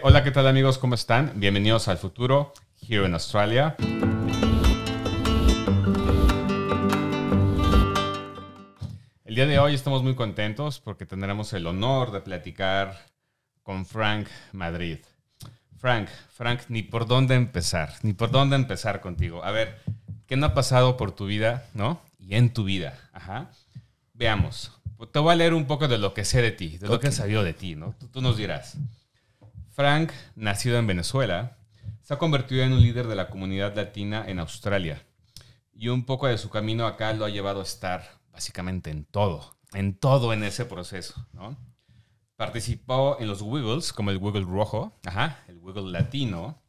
Hola, ¿qué tal amigos? ¿Cómo están? Bienvenidos al futuro, here in Australia. El día de hoy estamos muy contentos porque tendremos el honor de platicar con Frank Madrid. Frank, ni por dónde empezar contigo. A ver, ¿qué no ha pasado por tu vida, no? Y en tu vida. Ajá. Veamos. Te voy a leer un poco de lo que sé de ti, de lo que he sabido de ti, ¿no? Tú nos dirás. Frank, nacido en Venezuela, se ha convertido en un líder de la comunidad latina en Australia. Y un poco de su camino acá lo ha llevado a estar básicamente en todo en ese proceso, ¿no? Participó en los Wiggles, como el Wiggle rojo, el Wiggle latino,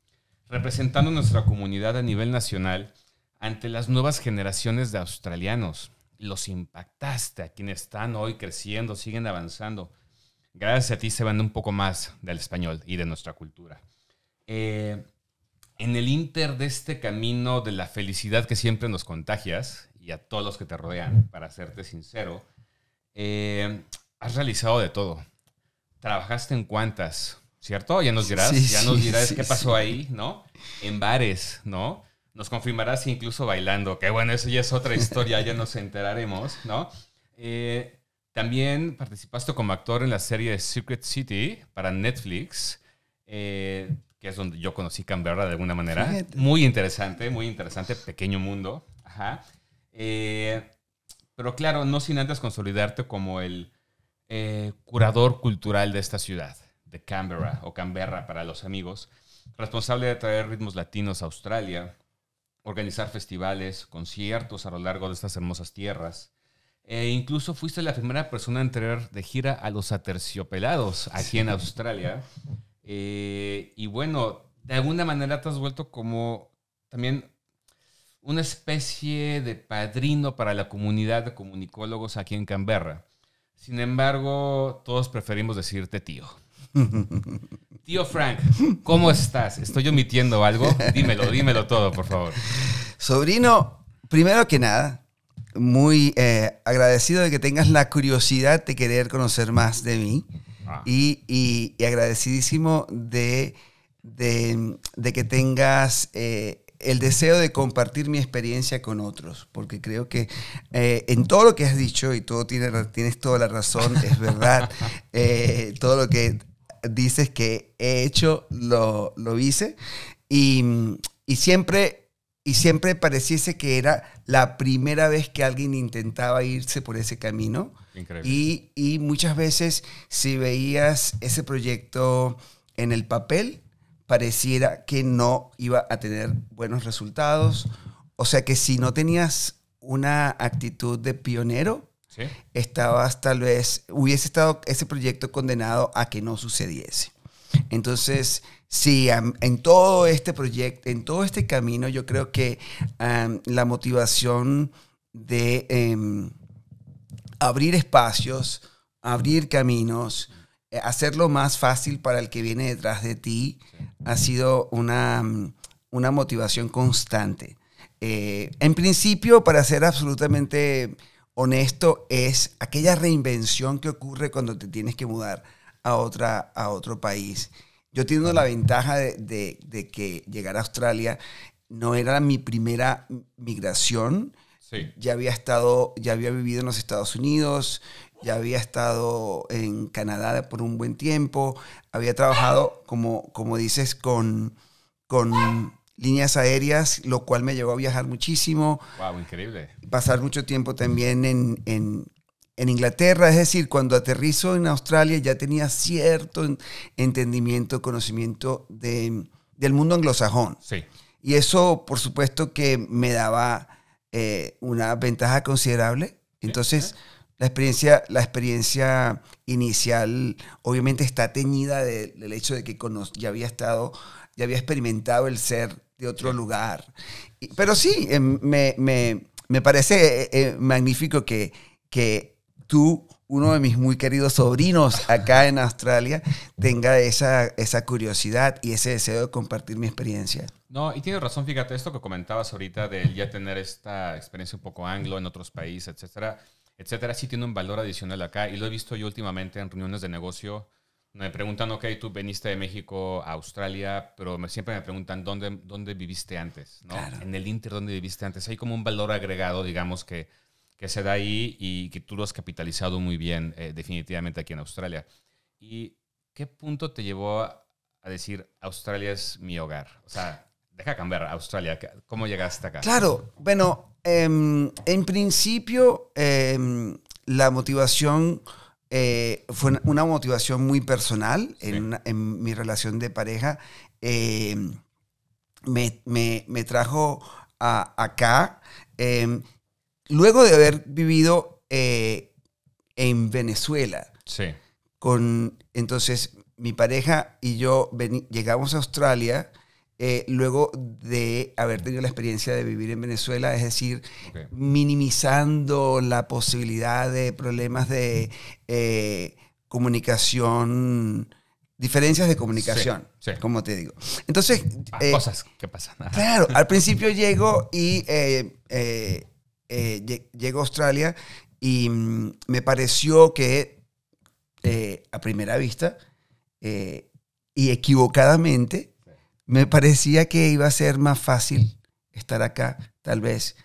representando nuestra comunidad a nivel nacional ante las nuevas generaciones de australianos. Los impactaste a quienes están hoy creciendo, siguen avanzando. Gracias a ti se van un poco más del español y de nuestra cultura. En el inter de este camino de la felicidad que siempre nos contagias, y a todos los que te rodean, para serte sincero, has realizado de todo. Trabajaste en cuantas, ¿cierto? Ya nos dirás, qué pasó ahí, ¿no? En bares, ¿no? Nos confirmarás incluso bailando, que bueno, eso ya es otra historia, ya nos enteraremos, ¿no? También participaste como actor en la serie Secret City para Netflix, que es donde yo conocí Canberra de alguna manera. Fíjate. Muy interesante, pequeño mundo. Ajá. Pero claro, no sin antes consolidarte como el curador cultural de esta ciudad, de Canberra, o Canberra para los amigos, responsable de traer ritmos latinos a Australia, organizar festivales, conciertos a lo largo de estas hermosas tierras. Incluso fuiste la primera persona en traer de gira a los Aterciopelados aquí en Australia. Y bueno, de alguna manera te has vuelto como también una especie de padrino para la comunidad de comunicólogos aquí en Canberra. Sin embargo, todos preferimos decirte tío. Tío Frank, ¿cómo estás? ¿Estoy omitiendo algo? Dímelo todo, por favor. Sobrino, primero que nada, muy agradecido de que tengas la curiosidad de querer conocer más de mí. Y agradecidísimo de que tengas el deseo de compartir mi experiencia con otros, porque creo que en todo lo que has dicho, y tienes toda la razón, es verdad, todo lo que dices que he hecho, lo hice, y siempre pareciese que era la primera vez que alguien intentaba irse por ese camino. Increíble. Y muchas veces, si veías ese proyecto en el papel, pareciera que no iba a tener buenos resultados. O sea que si no tenías una actitud de pionero, ¿sí? Hubiese estado ese proyecto condenado a que no sucediese. Entonces, sí, en todo este proyecto, en todo este camino, yo creo que la motivación de abrir espacios, abrir caminos, hacerlo más fácil para el que viene detrás de ti, ha sido una motivación constante. En principio, para ser absolutamente honesto, es aquella reinvención que ocurre cuando te tienes que mudar a otro país. Yo tengo la ventaja de que llegar a Australia no era mi primera migración. Sí. Ya había vivido en los Estados Unidos, ya había estado en Canadá por un buen tiempo, había trabajado, como dices, con líneas aéreas, lo cual me llevó a viajar muchísimo. ¡Wow! Increíble. Pasar mucho tiempo también en Inglaterra. Es decir, cuando aterrizo en Australia ya tenía cierto entendimiento, conocimiento del mundo anglosajón. Sí. Y eso, por supuesto, que me daba una ventaja considerable. Entonces, la experiencia inicial obviamente está teñida del hecho de que ya había experimentado el ser de otro lugar. Pero sí, me parece magnífico que tú, uno de mis muy queridos sobrinos acá en Australia, tenga esa curiosidad y ese deseo de compartir mi experiencia. No, y tienes razón, fíjate, esto que comentabas ahorita de ya tener esta experiencia un poco anglo en otros países, etcétera, sí tiene un valor adicional acá, y lo he visto yo últimamente en reuniones de negocio Me preguntan, ok, tú viniste de México a Australia, pero siempre me preguntan dónde viviste antes, ¿no? Claro. En el Inter, ¿dónde viviste antes? Hay como un valor agregado, digamos, que se da ahí y que tú lo has capitalizado muy bien, definitivamente aquí en Australia. ¿Y qué punto te llevó a decir, Australia es mi hogar? O sea, deja cambiar Australia. ¿Cómo llegaste acá? Claro, bueno, en principio la motivación fue una motivación muy personal. Sí. En mi relación de pareja me trajo acá. Luego de haber vivido en Venezuela, Sí. entonces mi pareja y yo llegamos a Australia luego de haber tenido la experiencia de vivir en Venezuela, es decir, Okay. minimizando la posibilidad de problemas de comunicación, diferencias de comunicación, Sí, sí. como te digo. Entonces, Cosas que pasan. claro, al principio llego y llego a Australia y me pareció que a primera vista y equivocadamente me parecía que iba a ser más fácil estar acá, tal vez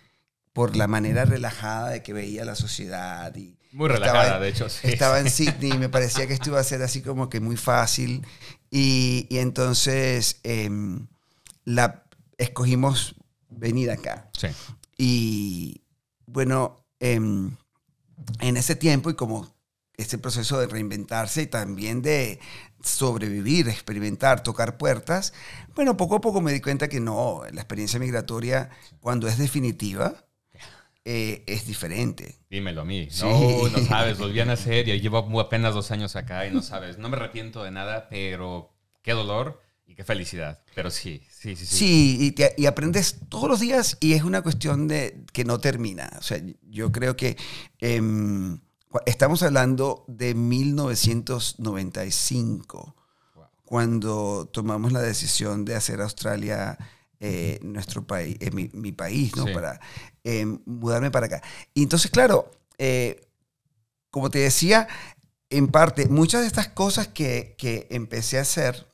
por la manera relajada de que veía la sociedad. Y Muy relajada, de hecho. Sí. Estaba en Sydney y me parecía que esto iba a ser así como que muy fácil. Y entonces escogimos venir acá. Sí. Y bueno, en ese tiempo y como ese proceso de reinventarse y también de sobrevivir, experimentar, tocar puertas, bueno, poco a poco me di cuenta que no, la experiencia migratoria, cuando es definitiva, es diferente. Dímelo a mí. Sí. No sabes, volví a nacer y llevo apenas 2 años acá y no sabes. No me arrepiento de nada, pero qué dolor y qué felicidad. Pero sí. Sí, y aprendes todos los días y es una cuestión de que no termina. O sea, yo creo que estamos hablando de 1995, wow, cuando tomamos la decisión de hacer Australia nuestro país, mi país, ¿no? Sí. Para mudarme para acá. Y entonces, claro, como te decía, en parte, muchas de estas cosas que empecé a hacer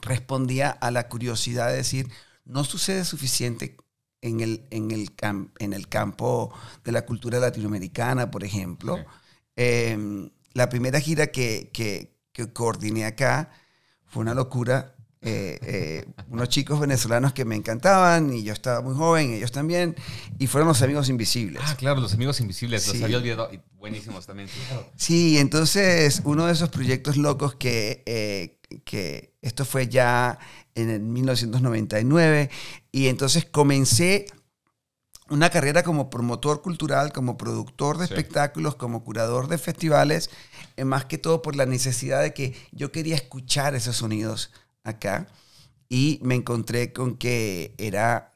respondía a la curiosidad de decir, no sucede suficiente en el campo de la cultura latinoamericana, por ejemplo. Sí. La primera gira que coordiné acá fue una locura. Unos chicos venezolanos que me encantaban y yo estaba muy joven, ellos también, y fueron Los Amigos Invisibles. Ah, claro, Los Amigos Invisibles, sí. Los había olvidado, buenísimos también. Claro. Sí, entonces uno de esos proyectos locos que esto fue ya en el 1999 y entonces comencé una carrera como promotor cultural, como productor de espectáculos, como curador de festivales, más que todo por la necesidad de que yo quería escuchar esos sonidos acá y me encontré con que era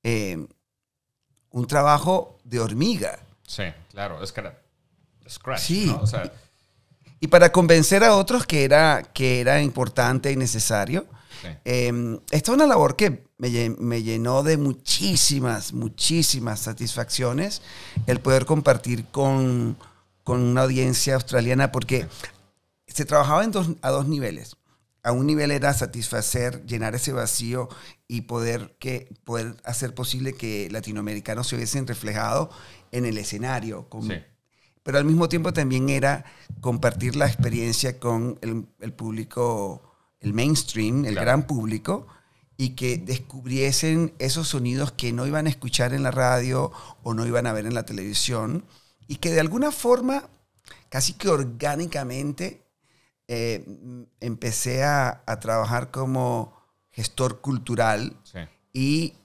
un trabajo de hormiga. Sí, claro, es que era scratch, sí. ¿no? O sea, y para convencer a otros que era importante y necesario. Sí. Esta es una labor que me llenó de muchísimas satisfacciones el poder compartir con una audiencia australiana porque se trabajaba a dos niveles. A un nivel era satisfacer, llenar ese vacío y poder hacer posible que latinoamericanos se hubiesen reflejado en el escenario. Sí. Pero al mismo tiempo también era compartir la experiencia con el público, el mainstream, el gran público, y que descubriesen esos sonidos que no iban a escuchar en la radio o no iban a ver en la televisión, y que de alguna forma, casi que orgánicamente, empecé a trabajar como gestor cultural y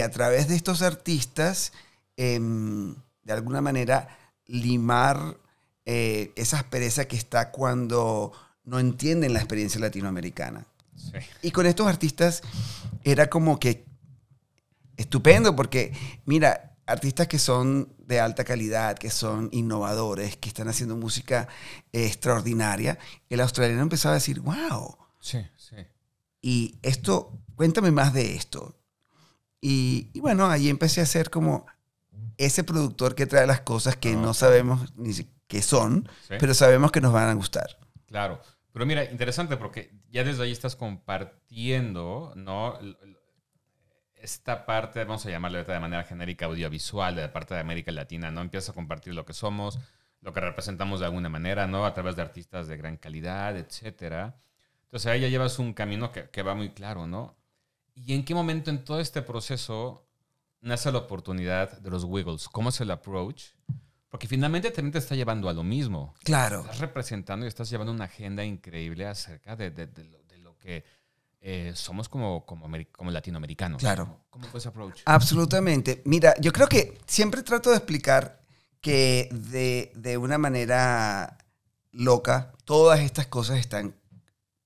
a través de estos artistas, de alguna manera, limar esa aspereza que está cuando no entienden la experiencia latinoamericana. Sí. Y con estos artistas era como que estupendo porque, mira, artistas que son de alta calidad, que son innovadores, que están haciendo música extraordinaria, el australiano empezaba a decir, wow. Sí. Y esto, cuéntame más de esto. Y bueno, ahí empecé a ser como ese productor que trae las cosas que no sabemos ni qué son, pero sabemos que nos van a gustar. Claro, Pero mira, interesante porque ya desde ahí estás compartiendo, ¿no? Esta parte, vamos a llamarla de manera genérica, audiovisual, de la parte de América Latina, ¿no? Empiezas a compartir lo que somos, lo que representamos de alguna manera, ¿no? A través de artistas de gran calidad, etcétera. Entonces ahí ya llevas un camino que va muy claro, ¿no? ¿Y en qué momento en todo este proceso nace la oportunidad de los Wiggles? ¿Cómo es el approach? Porque finalmente también te está llevando a lo mismo. Claro. Estás representando y estás llevando una agenda increíble acerca de lo que somos como latinoamericanos. Claro. ¿Cómo fue ese approach? Absolutamente. Mira, yo creo que siempre trato de explicar que de una manera loca, todas estas cosas están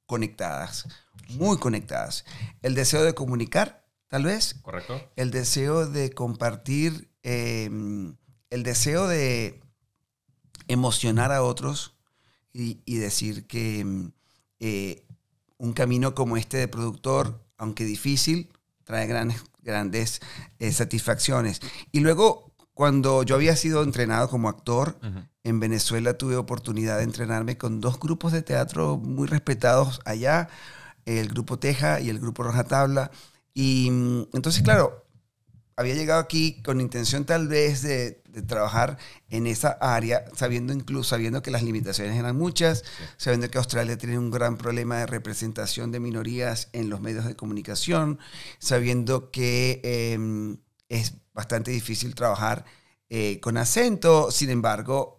conectadas, muy conectadas. El deseo de comunicar, tal vez. Correcto. El deseo de compartir, el deseo de emocionar a otros y decir que un camino como este de productor, aunque difícil, trae grandes satisfacciones. Y luego, cuando yo había sido entrenado como actor, en Venezuela tuve oportunidad de entrenarme con 2 grupos de teatro muy respetados allá, el Grupo Teja y el Grupo Roja Tabla. Y entonces, claro, había llegado aquí con intención tal vez de trabajar en esa área, sabiendo que las limitaciones eran muchas, sabiendo que Australia tiene un gran problema de representación de minorías en los medios de comunicación, sabiendo que es bastante difícil trabajar con acento. Sin embargo,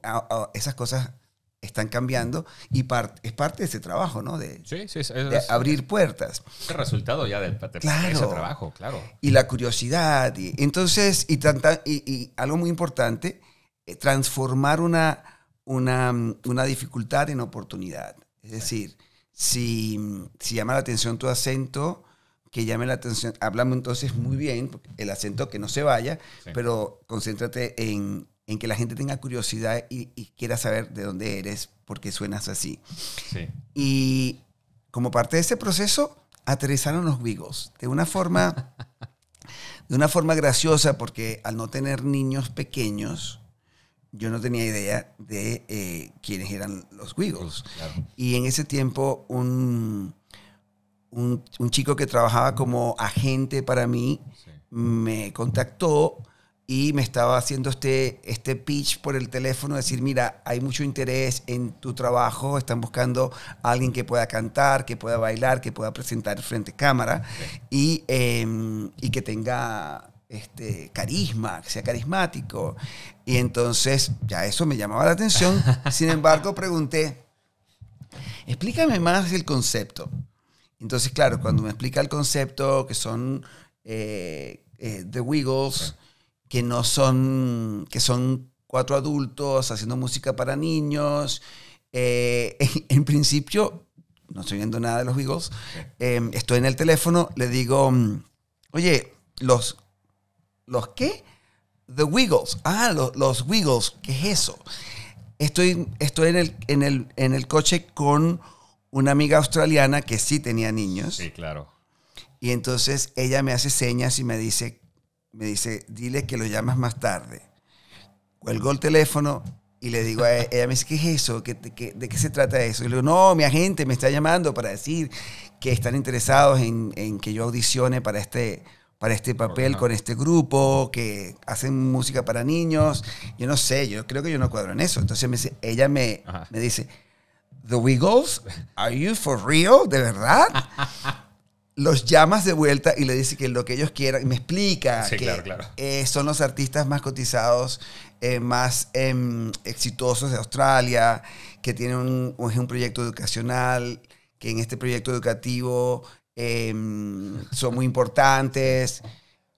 esas cosas están cambiando y es parte de ese trabajo, ¿no? De abrir puertas. Es el resultado ya de ese trabajo, claro. Y la curiosidad. Entonces, y algo muy importante, transformar una dificultad en oportunidad. Es decir, si llama la atención tu acento, que llame la atención, háblame entonces muy bien, el acento que no se vaya, pero concéntrate en que la gente tenga curiosidad y quiera saber de dónde eres, porque suenas así. Sí. Y como parte de ese proceso, aterrizaron los Wiggles de una forma graciosa, porque al no tener niños pequeños, yo no tenía idea de quiénes eran los Wiggles. Claro. Y en ese tiempo, un chico que trabajaba como agente para mí me contactó y me estaba haciendo este pitch por el teléfono, decir, mira, hay mucho interés en tu trabajo, están buscando a alguien que pueda cantar, que pueda bailar, que pueda presentar frente a cámara y que tenga carisma, que sea carismático. Y entonces ya eso me llamaba la atención. Sin embargo, pregunté, explícame más el concepto. Entonces, claro, cuando me explica el concepto, que son The Wiggles, que son 4 adultos haciendo música para niños. En principio, no estoy viendo nada de los Wiggles. Estoy en el teléfono, le digo, oye, ¿los qué? The Wiggles. Ah, los Wiggles, ¿qué es eso? Estoy en el coche con una amiga australiana que sí tenía niños. Sí, claro. Y entonces ella me hace señas y me dice, dile que lo llamas más tarde. Cuelgo el teléfono y le digo a ella, ella me dice, ¿qué es eso? ¿De qué se trata eso? Y le digo, no, mi agente me está llamando para decir que están interesados en que yo audicione para este papel con este grupo, que hacen música para niños. Yo no sé, yo creo que yo no cuadro en eso. Entonces ella me dice, ¿The Wiggles? ¿Are you for real? ¿De verdad? Los llamas de vuelta y le dice que lo que ellos quieran, y me explica que claro. Son los artistas más cotizados, más exitosos de Australia, que tienen un proyecto educacional, que en este proyecto educativo son muy importantes.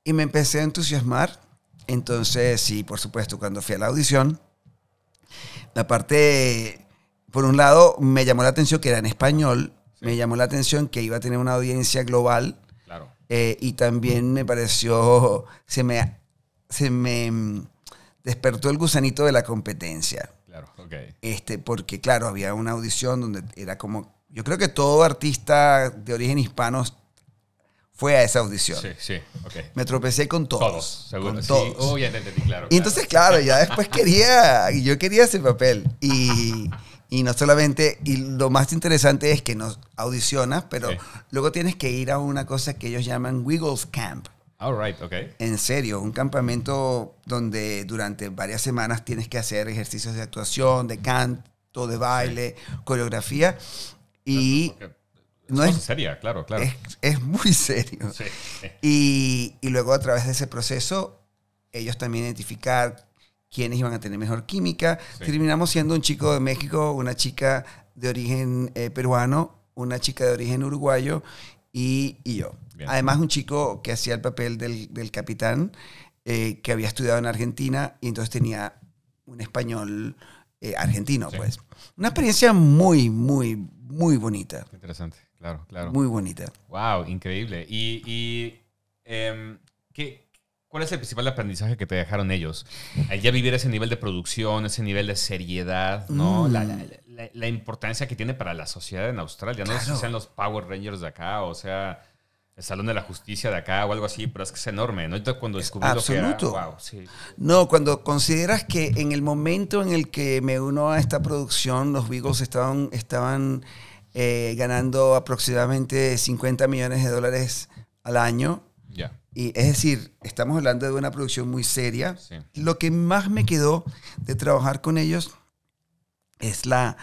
Y me empecé a entusiasmar. Entonces, sí, por supuesto, cuando fui a la audición, la parte, por un lado, me llamó la atención que era en español. Me llamó la atención que iba a tener una audiencia global. Claro. Y también me pareció, se me despertó el gusanito de la competencia. Claro, ok. Porque, claro, había una audición donde era como, yo creo que todo artista de origen hispano fue a esa audición. Sí, ok. Me tropecé con todos. Todos, seguro. Con sí. todos. Ya te entendí, claro. Y entonces, claro, ya después yo quería ese papel. Y no solamente, y lo más interesante es que nos audicionas, pero Sí. luego tienes que ir a una cosa que ellos llaman Wiggles Camp. All right, ok. En serio, un campamento donde durante varias semanas tienes que hacer ejercicios de actuación, de canto, de baile, coreografía. Y Porque no es es, seria, claro, claro. es muy serio. Sí. Y luego a través de ese proceso, ellos también identificar quiénes iban a tener mejor química. Sí. Terminamos siendo un chico de México, una chica de origen peruano, una chica de origen uruguayo y yo. Bien. Además, un chico que hacía el papel del capitán, que había estudiado en Argentina y entonces tenía un español argentino, Sí. pues. Una experiencia muy, muy, muy bonita. Qué interesante, claro, claro. Muy bonita. Wow, increíble. ¿Cuál es el principal aprendizaje que te dejaron ellos? Al ya vivir ese nivel de producción, ese nivel de seriedad, ¿no? La importancia que tiene para la sociedad en Australia. No sé Claro. si sean los Power Rangers de acá, o sea, el Salón de la Justicia de acá o algo así, pero es que es enorme, ¿no? Yo cuando descubrí lo que era, Absoluto. wow, sí. No, cuando consideras que en el momento en el que me uno a esta producción, los Beagles estaban ganando aproximadamente $50 millones al año. Ya, Y es decir, estamos hablando de una producción muy seria. sí. Lo que más me quedó de trabajar con ellos es la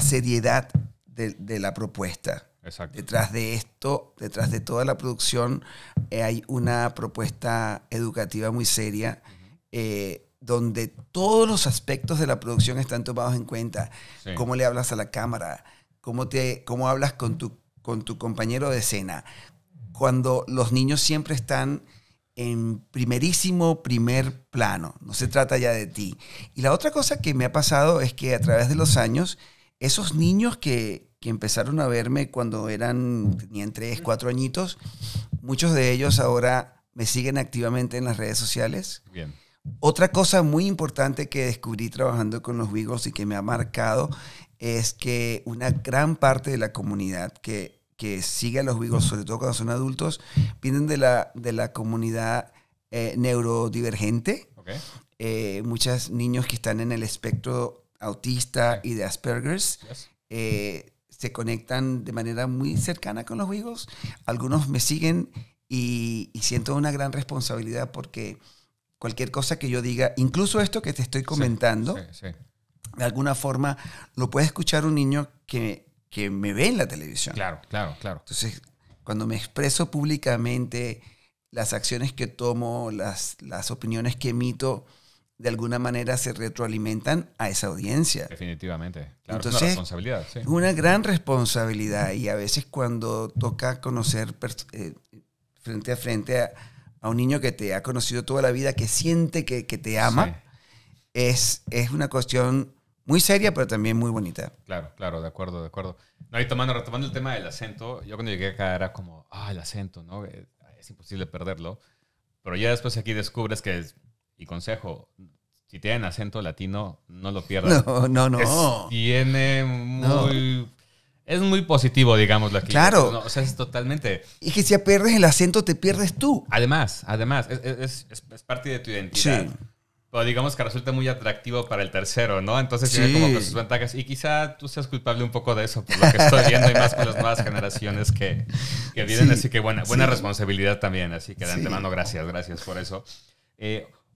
seriedad de la propuesta. Exacto. Detrás de esto, detrás de toda la producción, hay una propuesta educativa muy seria, donde todos los aspectos de la producción están tomados en cuenta. Sí. Cómo le hablas a la cámara, cómo hablas con tu compañero de escena. Cuando los niños siempre están en primer plano, no se trata ya de ti. Y la otra cosa que me ha pasado es que a través de los años, esos niños que empezaron a verme cuando tenían 3, 4 añitos, muchos de ellos ahora me siguen activamente en las redes sociales. Bien. Otra cosa muy importante que descubrí trabajando con los Beagles y que me ha marcado es que una gran parte de la comunidad que sigue a los Beagles, sobre todo cuando son adultos, vienen de la comunidad neurodivergente. Ok. Muchos niños que están en el espectro autista y de Asperger's. Yes. Se conectan de manera muy cercana con los Beagles. Algunos me siguen y siento una gran responsabilidad porque cualquier cosa que yo diga, incluso esto que te estoy comentando, Sí. de alguna forma lo puede escuchar un niño que me ve en la televisión. Claro. Entonces, cuando me expreso públicamente, las acciones que tomo, las opiniones que emito, de alguna manera se retroalimentan a esa audiencia. Definitivamente. Claro, Entonces, es una responsabilidad, sí. Es una gran responsabilidad y a veces cuando toca conocer frente a frente a un niño que te ha conocido toda la vida, que siente que te ama, es una cuestión muy seria, pero también muy bonita. Claro, de acuerdo. No, y retomando el tema del acento, yo cuando llegué acá era como, el acento, ¿no? Es imposible perderlo. Pero ya después aquí descubres que y consejo, si tienen acento latino, no lo pierdan. No. Es muy positivo, digámoslo aquí. Claro. No, o sea, es totalmente... Y que si pierdes el acento, te pierdes tú. Además, es parte de tu identidad. Sí. Pero digamos que resulta muy atractivo para el tercero, ¿no? Entonces tiene como que sus ventajas. Y quizá tú seas culpable un poco de eso, por lo que estoy viendo, y más con las nuevas generaciones que vienen. Sí, así que buena responsabilidad también. Así que de antemano, gracias por eso.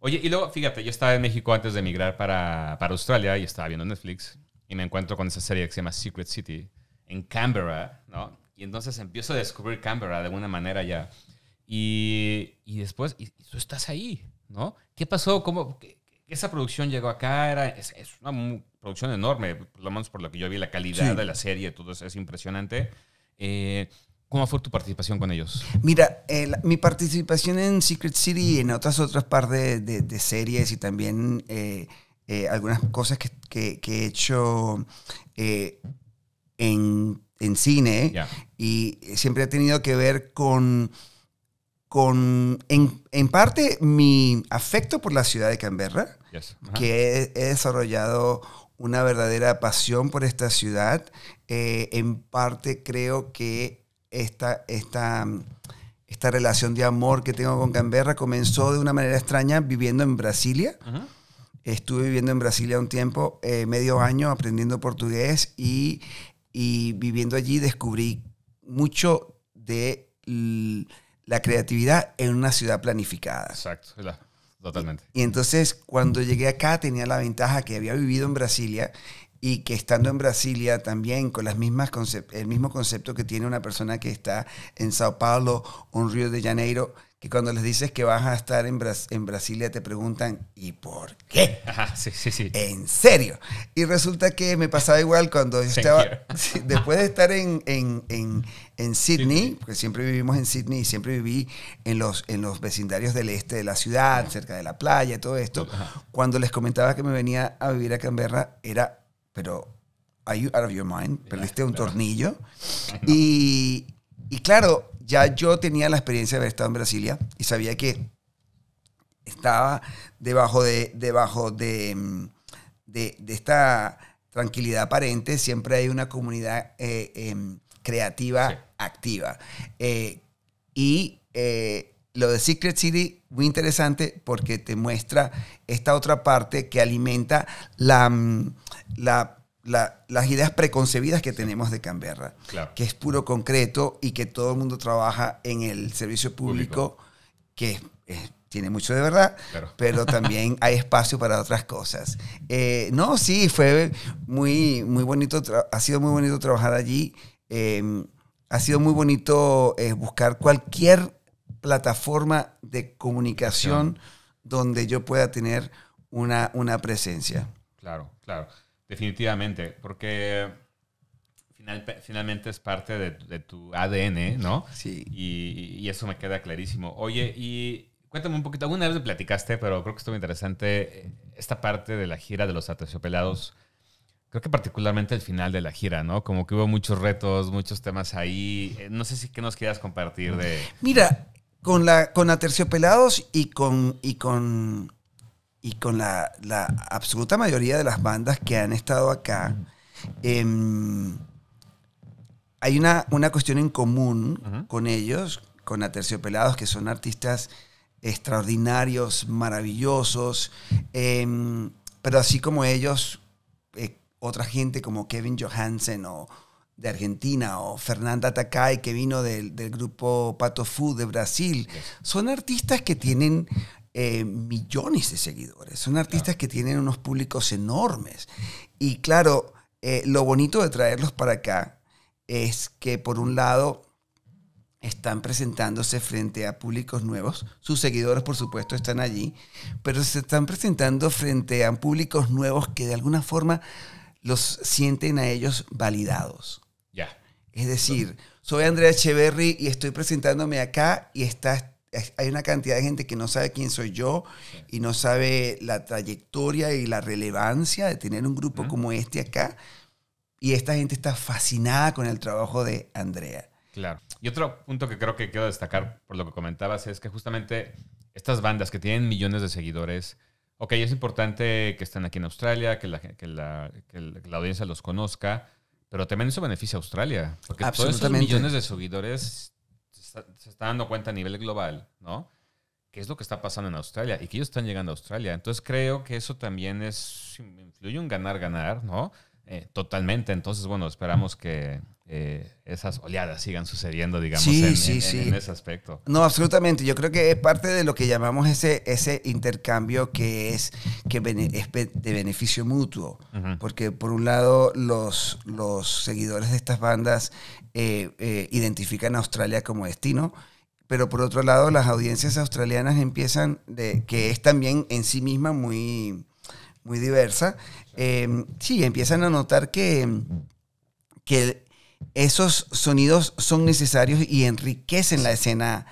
Oye, y luego, fíjate, yo estaba en México antes de emigrar para Australia y estaba viendo Netflix y me encuentro con esa serie que se llama Secret City en Canberra, ¿no? Y entonces empiezo a descubrir Canberra de alguna manera ya. Y después, y tú estás ahí, ¿no? ¿Qué pasó? ¿Cómo esa producción llegó acá? Es una producción enorme, por lo menos por lo que yo vi, la calidad de la serie, todo eso es impresionante. ¿Cómo fue tu participación con ellos? Mira, mi participación en Secret City y en otras par de series y también algunas cosas que he hecho en cine, y siempre ha tenido que ver con en parte mi afecto por la ciudad de Canberra, que he desarrollado una verdadera pasión por esta ciudad. En parte creo que esta relación de amor que tengo con Canberra comenzó de una manera extraña viviendo en Brasilia. Estuve viviendo en Brasilia un tiempo, medio año, aprendiendo portugués y viviendo allí descubrí mucho de la creatividad en una ciudad planificada. Exacto, totalmente. Y entonces cuando llegué acá tenía la ventaja que había vivido en Brasilia y que estando en Brasilia también con las mismas el mismo concepto que tiene una persona que está en Sao Paulo o en Río de Janeiro, que cuando les dices que vas a estar en Brasilia te preguntan ¿y por qué? Ajá, sí. ¿En serio? Y resulta que me pasaba igual cuando estaba, después de estar en Sydney, porque siempre vivimos en Sydney y siempre viví en los vecindarios del este de la ciudad, cerca de la playa, todo esto. Ajá. Cuando les comentaba que me venía a vivir a Canberra, era, pero, ¿are you out of your mind? ¿Perdiste un tornillo? No. Y claro, ya yo tenía la experiencia de haber estado en Brasilia y sabía que estaba debajo de esta tranquilidad aparente. Siempre hay una comunidad creativa activa. Lo de Secret City, muy interesante porque te muestra esta otra parte que alimenta las ideas preconcebidas que tenemos de Canberra, claro, que es puro concreto y que todo el mundo trabaja en el servicio público. Que tiene mucho de verdad, claro, pero también hay espacio para otras cosas. No, sí, fue muy bonito, ha sido muy bonito trabajar allí, ha sido muy bonito buscar cualquier plataforma de comunicación donde yo pueda tener una presencia. Claro. Definitivamente, porque finalmente es parte de tu ADN, ¿no? Sí. Y eso me queda clarísimo. Oye, y cuéntame un poquito, alguna vez me platicaste, pero creo que estuvo interesante esta parte de la gira de los Aterciopelados. Creo que particularmente el final de la gira, ¿no? Como que hubo muchos retos, muchos temas ahí. No sé si qué nos quieras compartir de... Mira, con Aterciopelados y con la absoluta mayoría de las bandas que han estado acá, hay una cuestión en común con ellos, con Aterciopelados, que son artistas extraordinarios, maravillosos, pero así como ellos, otra gente como Kevin Johansen de Argentina o Fernanda Takai, que vino del grupo Pato Fu de Brasil, son artistas que tienen... millones de seguidores. Son artistas que tienen unos públicos enormes. Y claro, lo bonito de traerlos para acá es que por un lado están presentándose frente a públicos nuevos. Sus seguidores, por supuesto, están allí, pero se están presentando frente a públicos nuevos que de alguna forma los sienten a ellos validados. Ya. Es decir, soy Andrea Echeverry y estoy presentándome acá y hay una cantidad de gente que no sabe quién soy yo y no sabe la trayectoria y la relevancia de tener un grupo como este acá. Y esta gente está fascinada con el trabajo de Andrea. Claro. Y otro punto que creo que quiero destacar por lo que comentabas es que justamente estas bandas que tienen millones de seguidores, ok, es importante que estén aquí en Australia, que la audiencia los conozca, pero también eso beneficia a Australia. Porque todos esos millones de seguidores... se está dando cuenta a nivel global, ¿no? ¿Qué es lo que está pasando en Australia? Y que ellos están llegando a Australia. Entonces creo que eso también influye en ganar, ¿no? Totalmente. Entonces, bueno, esperamos que esas oleadas sigan sucediendo, digamos, en ese aspecto. No, absolutamente. Yo creo que es parte de lo que llamamos ese intercambio que es de beneficio mutuo. Porque por un lado los seguidores de estas bandas identifican a Australia como destino, pero por otro lado las audiencias australianas empiezan, que es también en sí misma muy diversa, empiezan a notar que esos sonidos son necesarios y enriquecen la escena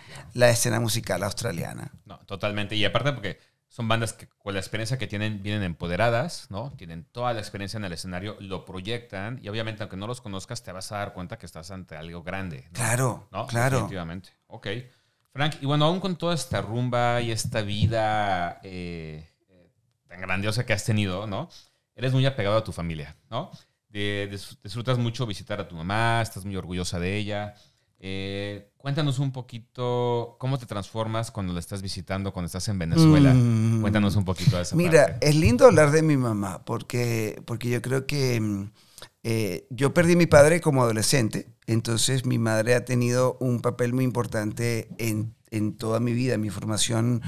musical australiana. No, totalmente. Y aparte porque son bandas que con la experiencia que tienen vienen empoderadas, ¿no? Tienen toda la experiencia en el escenario, lo proyectan y obviamente aunque no los conozcas te vas a dar cuenta que estás ante algo grande, ¿no? Claro, ¿no? Claro. Definitivamente. Ok. Frank, y bueno, aún con toda esta rumba y esta vida tan grandiosa que has tenido, ¿no? Eres muy apegado a tu familia, ¿no? Disfrutas mucho visitar a tu mamá, estás muy orgullosa de ella. Cuéntanos un poquito cómo te transformas cuando la estás visitando, cuando estás en Venezuela. Cuéntanos un poquito de esa Mira, parte. es lindo hablar de mi mamá porque yo creo que yo perdí a mi padre como adolescente, entonces mi madre ha tenido un papel muy importante en toda mi vida, mi formación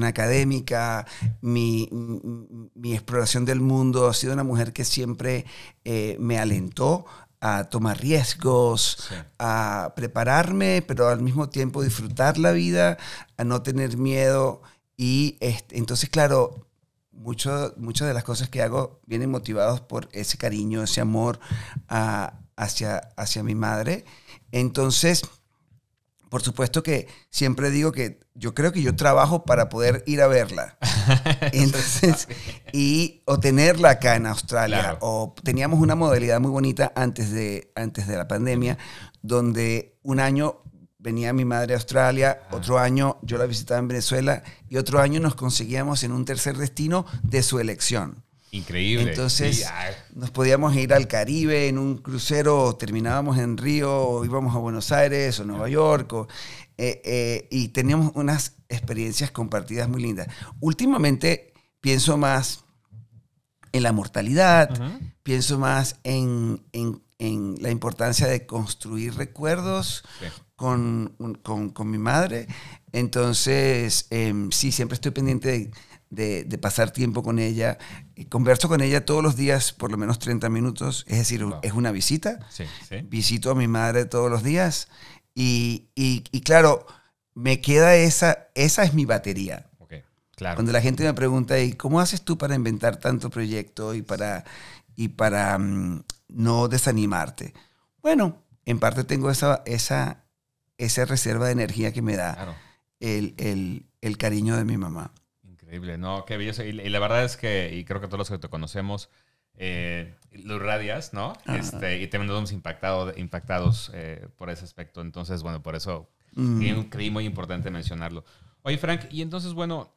académica, mi exploración del mundo. Ha sido una mujer que siempre me alentó a tomar riesgos, Sí. a prepararme, pero al mismo tiempo disfrutar la vida, a no tener miedo. Y entonces, claro, muchas de las cosas que hago vienen motivados por ese cariño, ese amor hacia mi madre. Entonces, por supuesto que siempre digo que yo creo que yo trabajo para poder ir a verla. Entonces, o tenerla acá en Australia. Claro. O teníamos una modalidad muy bonita antes de la pandemia, donde un año venía mi madre a Australia, otro año yo la visitaba en Venezuela y otro año nos conseguíamos en un tercer destino de su elección. Increíble. Entonces, Sí, nos podíamos ir al Caribe en un crucero, o terminábamos en Río, o íbamos a Buenos Aires o Nueva York, y teníamos unas experiencias compartidas muy lindas. Últimamente pienso más en la mortalidad, pienso más en la importancia de construir recuerdos con mi madre. Entonces, sí, siempre estoy pendiente de pasar tiempo con ella. Converso con ella todos los días, por lo menos 30 minutos. Es decir, Wow. es una visita. sí. Visito a mi madre todos los días. Y claro, me queda esa es mi batería. Ok, claro. Cuando la gente me pregunta, ¿y cómo haces tú para inventar tanto proyecto y para no desanimarte? Bueno, en parte tengo esa reserva de energía que me da Claro. el cariño de mi mamá. Increíble, no, qué belleza. Y la verdad es que, y creo que todos los que te conocemos, lo irradias, ¿no? Y también nos hemos impactados por ese aspecto. Entonces, bueno, por eso creí muy importante mencionarlo. Oye, Frank, y entonces, bueno,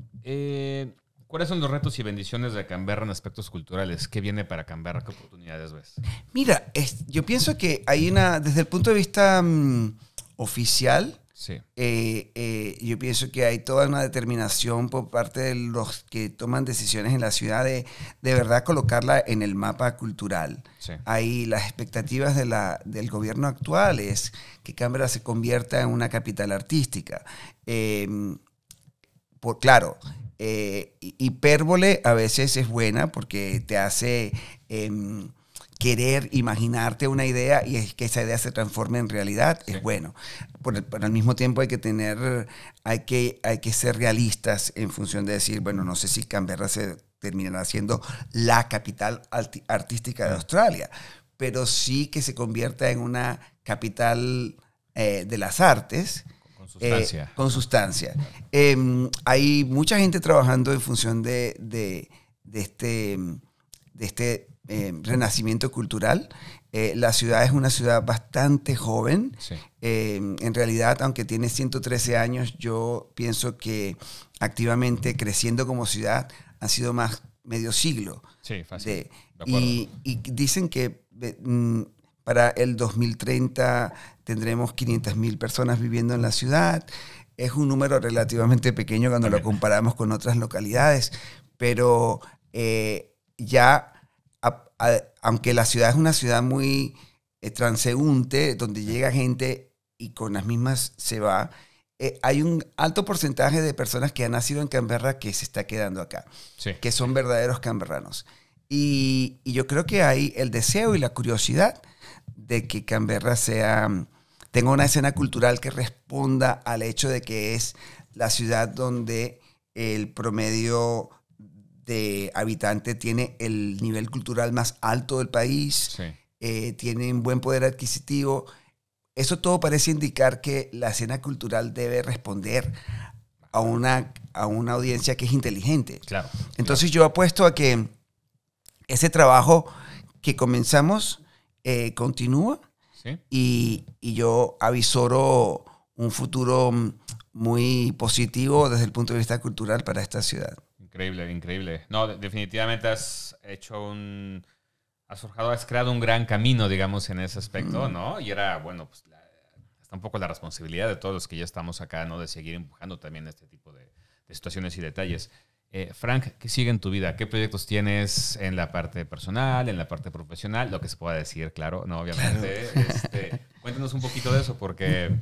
¿cuáles son los retos y bendiciones de Canberra en aspectos culturales? ¿Qué viene para Canberra? ¿Qué oportunidades ves? Mira, yo pienso que hay desde el punto de vista oficial, Sí. yo pienso que hay toda una determinación por parte de los que toman decisiones en la ciudad de verdad colocarla en el mapa cultural. Sí. Hay las expectativas del gobierno actual es que Canberra se convierta en una capital artística. Claro, hipérbole a veces es buena porque te hace querer imaginarte una idea y es que esa idea se transforme en realidad, sí. Es bueno. Pero al mismo tiempo hay que ser realistas en función de decir, bueno, no sé si Canberra se terminará siendo la capital artística de Australia, pero sí que se convierta en una capital de las artes. Con sustancia. Con sustancia. Hay mucha gente trabajando en función de este renacimiento cultural. La ciudad es una ciudad bastante joven. Sí. En realidad, aunque tiene 113 años, yo pienso que activamente creciendo como ciudad ha sido más medio siglo. Sí, fácil. De y dicen que para el 2030 tendremos 500,000 personas viviendo en la ciudad. Es un número relativamente pequeño cuando lo comparamos con otras localidades, pero ya, aunque la ciudad es una ciudad muy transeúnte, donde llega gente y con las mismas se va, hay un alto porcentaje de personas que han nacido en Canberra que se está quedando acá, sí. Que son verdaderos canberranos. Y yo creo que hay el deseo y la curiosidad de que Canberra tenga una escena cultural que responda al hecho de que es la ciudad donde el promedio de habitante tiene el nivel cultural más alto del país, sí. Tiene un buen poder adquisitivo. Eso todo parece indicar que la escena cultural debe responder a una audiencia que es inteligente. Claro, entonces yo apuesto a que ese trabajo que comenzamos continúa, sí. Y yo avisoro un futuro muy positivo desde el punto de vista cultural para esta ciudad. Increíble, increíble. No, definitivamente has creado un gran camino, digamos, en ese aspecto, ¿no? Y era, bueno, pues está un poco la responsabilidad de todos los que ya estamos acá, ¿no? De seguir empujando también este tipo de situaciones y detalles. Frank, ¿qué sigue en tu vida? ¿Qué proyectos tienes en la parte personal, en la parte profesional? Lo que se pueda decir, claro, ¿no? Obviamente. Claro. Cuéntanos un poquito de eso, porque...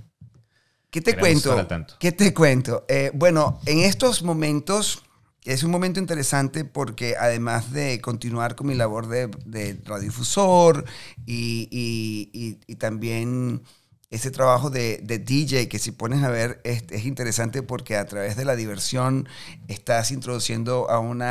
¿Qué te cuento? ¿Qué te cuento? Bueno, en estos momentos es un momento interesante porque además de continuar con mi labor de radiodifusor y también ese trabajo de DJ, que si pones a ver es interesante porque a través de la diversión estás introduciendo a un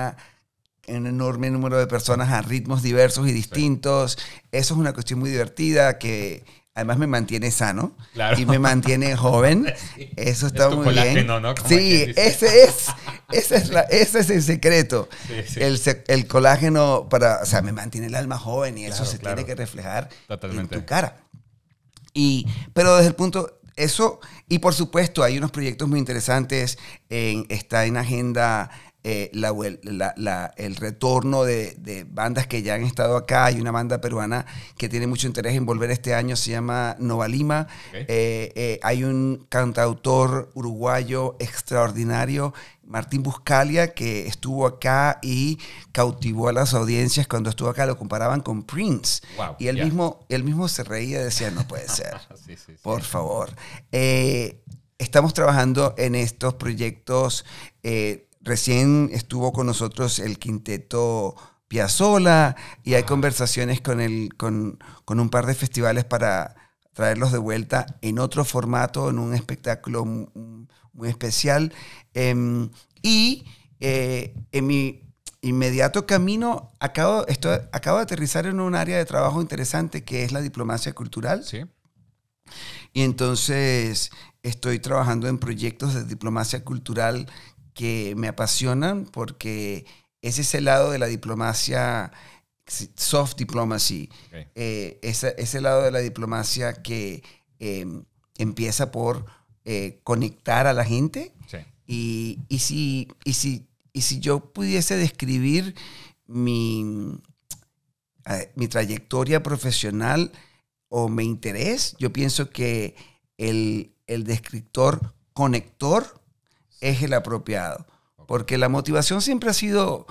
enorme número de personas a ritmos diversos y distintos. Sí. Eso es una cuestión muy divertida que además me mantiene sano, claro, y me mantiene joven. Sí. Eso está muy bien. ¿No? Sí, ese es el secreto. Sí, sí. El colágeno o sea, me mantiene el alma joven y claro, eso se tiene que reflejar totalmente en tu cara. Pero desde el punto, eso, y por supuesto hay unos proyectos muy interesantes, está en agenda el retorno de bandas que ya han estado acá. Hay una banda peruana que tiene mucho interés en volver este año, se llama Nova Lima. Okay. Hay un cantautor uruguayo extraordinario, Martín Buscalia, que estuvo acá y cautivó a las audiencias cuando estuvo acá. Lo comparaban con Prince. Wow, y él mismo se reía y decía, no puede ser. Sí, por favor. Estamos trabajando en estos proyectos. Recién estuvo con nosotros el Quinteto Piazzolla y hay conversaciones con un par de festivales para traerlos de vuelta en otro formato, en un espectáculo muy especial. En mi inmediato camino acabo de aterrizar en un área de trabajo interesante que es la diplomacia cultural. Sí. Y entonces estoy trabajando en proyectos de diplomacia cultural que me apasionan porque es ese lado de la diplomacia, soft diplomacy, okay. Ese lado de la diplomacia que empieza por conectar a la gente. Sí. Y si yo pudiese describir mi trayectoria profesional o mi interés, yo pienso que el descriptor conector es el apropiado, porque la motivación siempre ha sido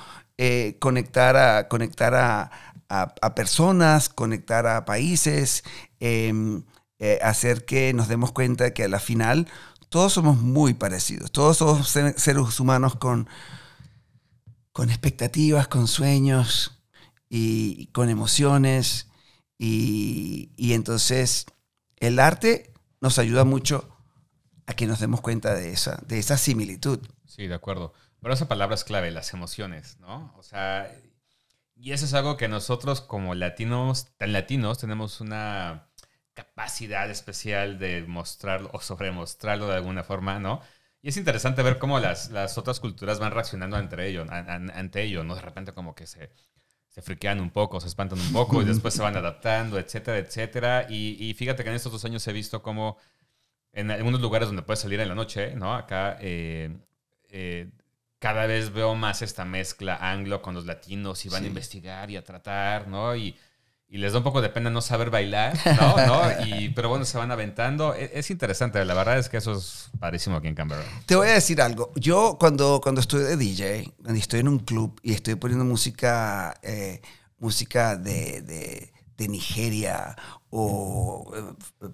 conectar a personas, conectar a países, hacer que nos demos cuenta que a la final todos somos muy parecidos, todos somos seres humanos con expectativas, con sueños y con emociones, y entonces el arte nos ayuda mucho a que nos demos cuenta de esa similitud. Sí, de acuerdo. Pero esa palabra es clave, las emociones, ¿no? O sea, y eso es algo que nosotros como latinos, tenemos una capacidad especial de mostrarlo o sobremostrarlo de alguna forma, ¿no? Y es interesante ver cómo las otras culturas van reaccionando ante ello, ¿no? De repente como que se friquean un poco, se espantan un poco y después se van adaptando, etcétera, etcétera. Y fíjate que en estos 2 años he visto cómo en algunos lugares donde puedes salir en la noche, ¿no? Acá cada vez veo más esta mezcla anglo con los latinos y van a investigar y a tratar, ¿no? Y les da un poco de pena no saber bailar, ¿no? Pero bueno, se van aventando. Es interesante. La verdad es que eso es padrísimo aquí en Canberra. Te voy a decir algo. Yo cuando estoy de DJ, estoy en un club y estoy poniendo música de Nigeria o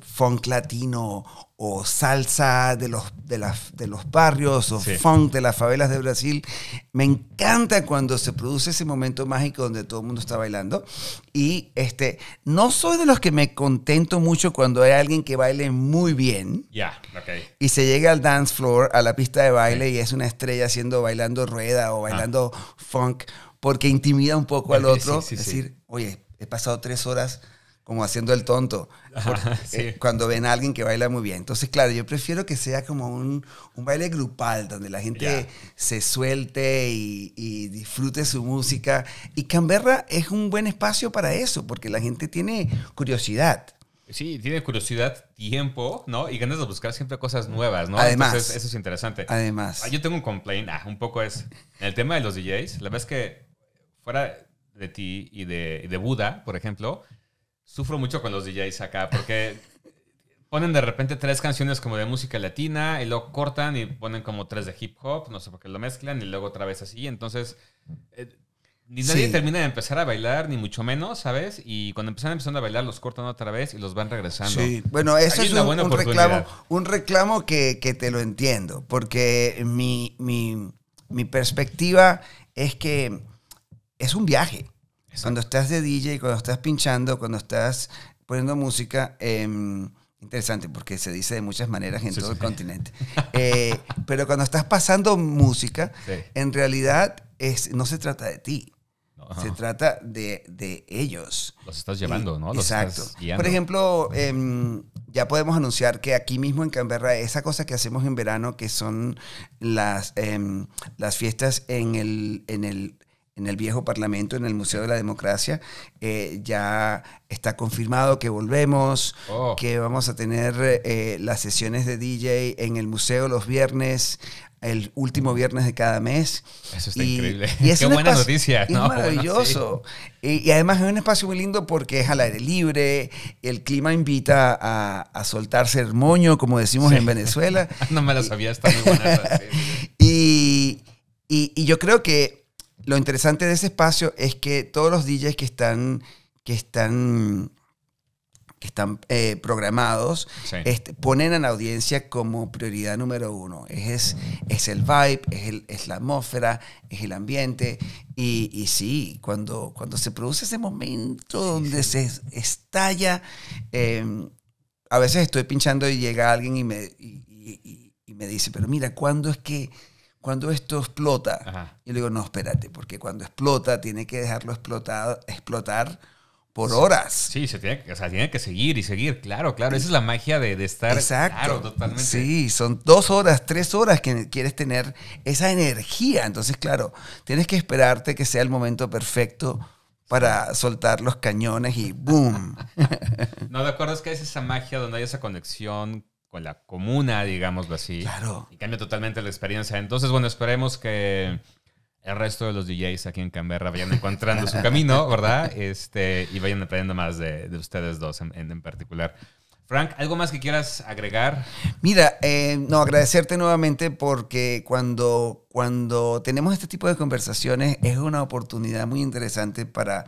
funk latino o salsa de los barrios o funk de las favelas de Brasil, me encanta cuando se produce ese momento mágico donde todo el mundo está bailando. Y no soy de los que me contento mucho cuando hay alguien que baile muy bien y se llega al dance floor, a la pista de baile, y es una estrella bailando rueda o bailando funk, porque intimida un poco al otro. Decir, oye, he pasado 3 horas como haciendo el tonto cuando ven a alguien que baila muy bien. Entonces, claro, yo prefiero que sea como un baile grupal donde la gente se suelte y disfrute su música. Y Canberra es un buen espacio para eso, porque la gente tiene curiosidad. Sí, tiene curiosidad, tiempo, ¿no? Y ganas de buscar siempre cosas nuevas, ¿no? Además. Entonces, eso es interesante. Además. Yo tengo un complaint, un poco es, en el tema de los DJs, la verdad es que fuera de ti y de Buda, por ejemplo, sufro mucho con los DJs acá, porque ponen de repente 3 canciones como de música latina y luego cortan y ponen como 3 de hip hop, no sé por qué lo mezclan y luego otra vez así. Entonces, ni nadie termina de empezar a bailar, ni mucho menos, ¿sabes? Y cuando empiezan empezando a bailar, los cortan otra vez y los van regresando. Sí, bueno, eso es un reclamo que te lo entiendo, porque mi perspectiva es que es un viaje. Exacto. Cuando estás de DJ, cuando estás pinchando, cuando estás poniendo música, interesante porque se dice de muchas maneras en todo el continente. Pero cuando estás pasando música, en realidad no se trata de ti. Ajá. Se trata de ellos. Los estás llevando, ¿no? Los exacto. Estás guiando. Por ejemplo, ya podemos anunciar que aquí mismo en Canberra, esa cosa que hacemos en verano, que son las fiestas en el viejo Parlamento, en el Museo de la Democracia, ya está confirmado que volvemos, que vamos a tener las sesiones de DJ en el museo los viernes, el último viernes de cada mes. Eso está increíble. Y qué buena noticia, ¿no? Es maravilloso. Bueno, sí. Y además es un espacio muy lindo porque es al aire libre, el clima invita a soltarse el moño, como decimos en Venezuela. No me lo sabía, está muy buena. Y yo creo que lo interesante de ese espacio es que todos los DJs que están programados ponen a la audiencia como prioridad número 1. Es el vibe, es la atmósfera, es el ambiente. Y sí, cuando se produce ese momento donde se estalla, a veces estoy pinchando y llega alguien y me dice, pero mira, ¿cuándo esto explota? Ajá. Yo le digo, no, espérate, porque cuando explota tiene que dejarlo explotar por horas. Sí, tiene que seguir y seguir, claro. Esa es la magia de estar. Exacto. Claro, totalmente. Sí, son 2 horas, 3 horas que quieres tener esa energía. Entonces, claro, tienes que esperarte que sea el momento perfecto para soltar los cañones y ¡boom! No, de acuerdo, es que es esa magia donde hay esa conexión con la comuna, digámoslo así. Claro. Y cambia totalmente la experiencia. Entonces, bueno, esperemos que el resto de los DJs aquí en Canberra vayan encontrando su camino, ¿verdad? Y vayan aprendiendo más de ustedes dos en particular. Frank, ¿algo más que quieras agregar? Mira, agradecerte nuevamente porque cuando tenemos este tipo de conversaciones es una oportunidad muy interesante para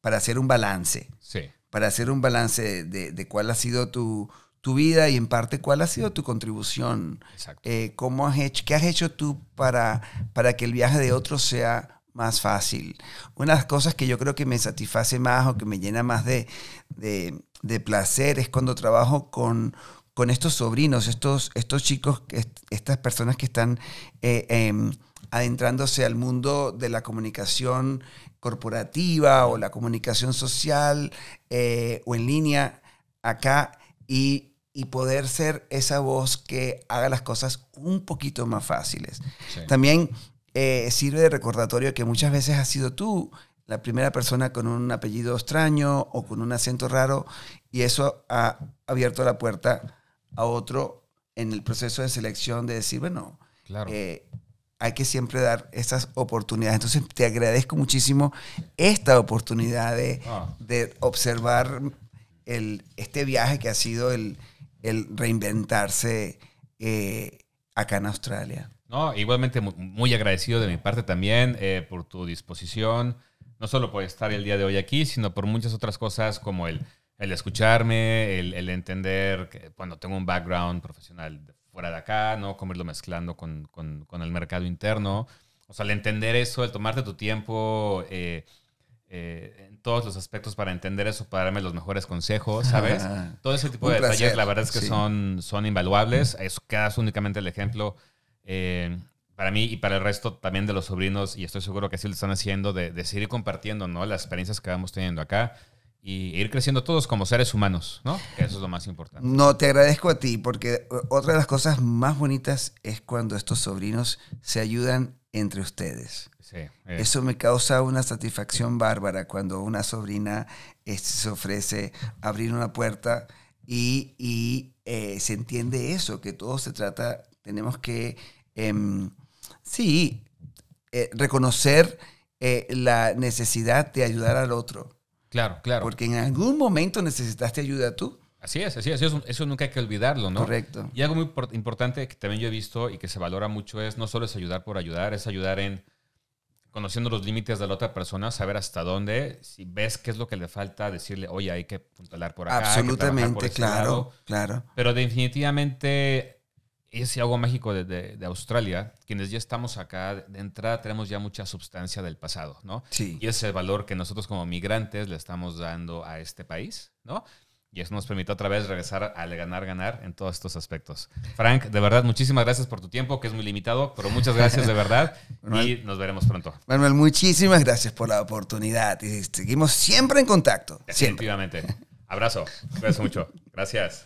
hacer un balance. Sí. Para hacer un balance de cuál ha sido tu vida y en parte cuál ha sido tu contribución. Exacto. ¿Qué has hecho tú para que el viaje de otros sea más fácil? Una de las cosas que yo creo que me satisface más o que me llena más de placer es cuando trabajo con estos sobrinos, estos chicos, estas personas que están adentrándose al mundo de la comunicación corporativa o la comunicación social o en línea acá y poder ser esa voz que haga las cosas un poquito más fáciles. Sí. También sirve de recordatorio que muchas veces has sido tú la primera persona con un apellido extraño o con un acento raro y eso ha abierto la puerta a otro en el proceso de selección de decir, bueno, claro. Hay que siempre dar esas oportunidades. Entonces te agradezco muchísimo esta oportunidad de observar este viaje que ha sido el reinventarse acá en Australia. No, igualmente muy agradecido de mi parte también por tu disposición, no solo por estar el día de hoy aquí, sino por muchas otras cosas como el escucharme, el entender que cuando tengo un background profesional fuera de acá, ¿no? Cómo irlo mezclando con el mercado interno. O sea, el entender eso, el tomarte tu tiempo en todos los aspectos para entender eso, para darme los mejores consejos, ¿sabes? Todo ese tipo de detalles, la verdad es que sí. son invaluables. Eso quedas únicamente el ejemplo para mí y para el resto también de los sobrinos, y estoy seguro que así lo están haciendo, de seguir compartiendo, ¿no? Las experiencias que vamos teniendo acá y ir creciendo todos como seres humanos, ¿no? Que eso es lo más importante. No, te agradezco a ti, porque otra de las cosas más bonitas es cuando estos sobrinos se ayudan entre ustedes. Sí, eso me causa una satisfacción bárbara cuando una sobrina se ofrece a abrir una puerta y se entiende eso, que todo se trata, tenemos que, reconocer la necesidad de ayudar al otro. Claro, claro. Porque en algún momento necesitaste ayuda tú. Así es. Eso nunca hay que olvidarlo, ¿no? Correcto. Y algo muy importante que también yo he visto y que se valora mucho es no solo es ayudar por ayudar, es ayudar en conociendo los límites de la otra persona, saber hasta dónde, si ves qué es lo que le falta, decirle, oye, hay que puntalar por acá. Absolutamente, hay que trabajar por este claro, lado. claro. Pero definitivamente es algo mágico de Australia. Quienes ya estamos acá, de entrada tenemos ya mucha sustancia del pasado, ¿no? Sí. Y ese es el valor que nosotros como migrantes le estamos dando a este país, ¿no? Y eso nos permite otra vez regresar al ganar en todos estos aspectos. Frank, de verdad, muchísimas gracias por tu tiempo, que es muy limitado, pero muchas gracias de verdad y nos veremos pronto. Manuel, muchísimas gracias por la oportunidad y seguimos siempre en contacto. Definitivamente. Abrazo. Cuídate mucho. Gracias.